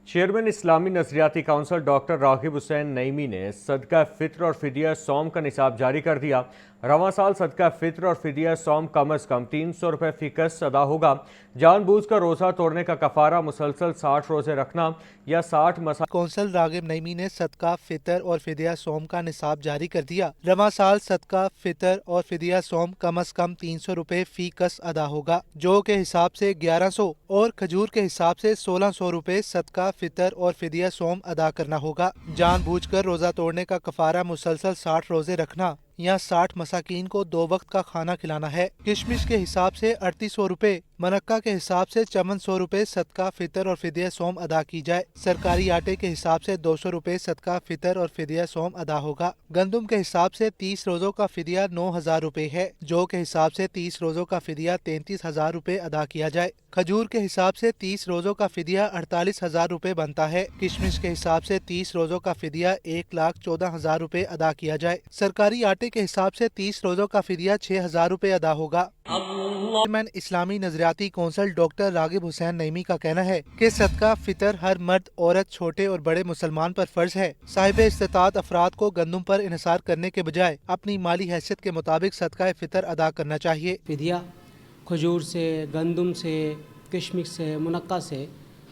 Chairman इस्लामी नजरियाती council doctor रागिब हुसैन नईमी ने सदका फित्र और फिदिया सौम का निसाब जारी कर दिया। रवां साल सदका फित्र और फिदिया सौम कम अज़ कम 300 रुपये फ़ीकस अदा होगा। जानबूझ कर रोज़ा तोड़ने का कफ़ारा मुसलसल 60 रोज़े रखना या 60 मसा कौंसल रागिब नईमी ने सदका फितर और फिदिया सोम का निसाब जारी कर दिया। रवां साल सदका फितर और फिदिया सोम कम अज कम 300 रुपए फी कस अदा होगा, जो के हिसाब से 1100 और खजूर के हिसाब से 1600 रुपए सदका फितर और फिदिया सोम अदा करना होगा। जानबूझकर रोजा तोड़ने का कफारा मुसलसल 60 रोजे रखना या 60 मसाकीन को 2 वक्त का खाना खिलाना है। किशमिश के हिसाब से 3800 रुपए, मनक्का के हिसाब से 5400 रुपए सदका फितर और फिदिया सोम अदा की जाए। सरकारी आटे के हिसाब से 200 रुपए सदका फितर और फिदिया सोम अदा होगा। गंदुम के हिसाब से 30 रोजों का फिदिया 9000 रुपए है, जो के हिसाब से 30 रोजों का फिदिया 33,000 रुपए अदा किया जाए। खजूर के हिसाब से 30 रोजों का फिदिया 48,000 रुपए बनता है। किशमिश के हिसाब से 30 रोजों का फिदिया 1,14,000 रुपए अदा किया जाए। सरकारी आटे के हिसाब से 30 रोजों का फिदिया 6,000 रुपए अदा होगा। चेयरमैन इस्लामी नजरियाती कौंसिल डॉक्टर रागिब हुसैन नईमी का कहना है कि सदका फितर हर मर्द, औरत, छोटे और बड़े मुसलमान पर फर्ज है। साहिब इस्तिताअत अफराद को गंदुम पर इन्हिसार करने के बजाय अपनी माली हैसियत के मुताबिक सदका फितर अदा करना चाहिए। फिदिया खजूर से, गंदुम से, किशमिश से, मुनक्का से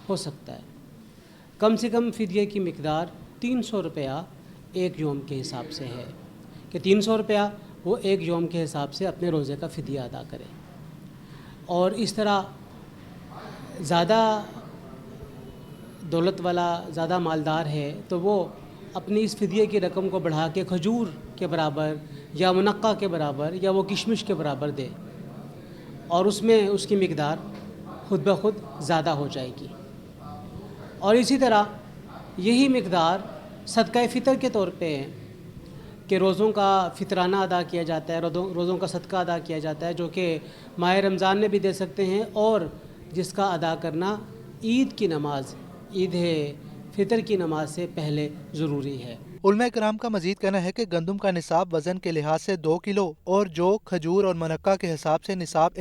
हो सकता है। कम से कम फिदिये की मिकदार 300 रुपया एक योम के हिसाब से है कि 300 रुपया वो एक योम के हिसाब से अपने रोज़े का फिदिया अदा करे। और इस तरह ज़्यादा दौलत वाला, ज़्यादा मालदार है तो वो अपनी इस फिदिये की रकम को बढ़ा के खजूर के बराबर या मुनक्का के बराबर या वो किशमिश के बराबर दे और उसमें उसकी मिकदार खुद ब खुद ज़्यादा हो जाएगी। और इसी तरह यही मिकदार सदका फ़ितर के तौर पे है कि रोज़ों का फितराना अदा किया जाता है, रोज़ों का सदका अदा किया जाता है, जो कि माह रमज़ान में भी दे सकते हैं और जिसका अदा करना ईद की नमाज, ईद फितर की नमाज से पहले ज़रूरी है। उलमा कराम का मजीद कहना है कि गंदुम का निसाब वजन के लिहाज से 2 किलो और जो खजूर और मनक्का के हिसाब से निसाब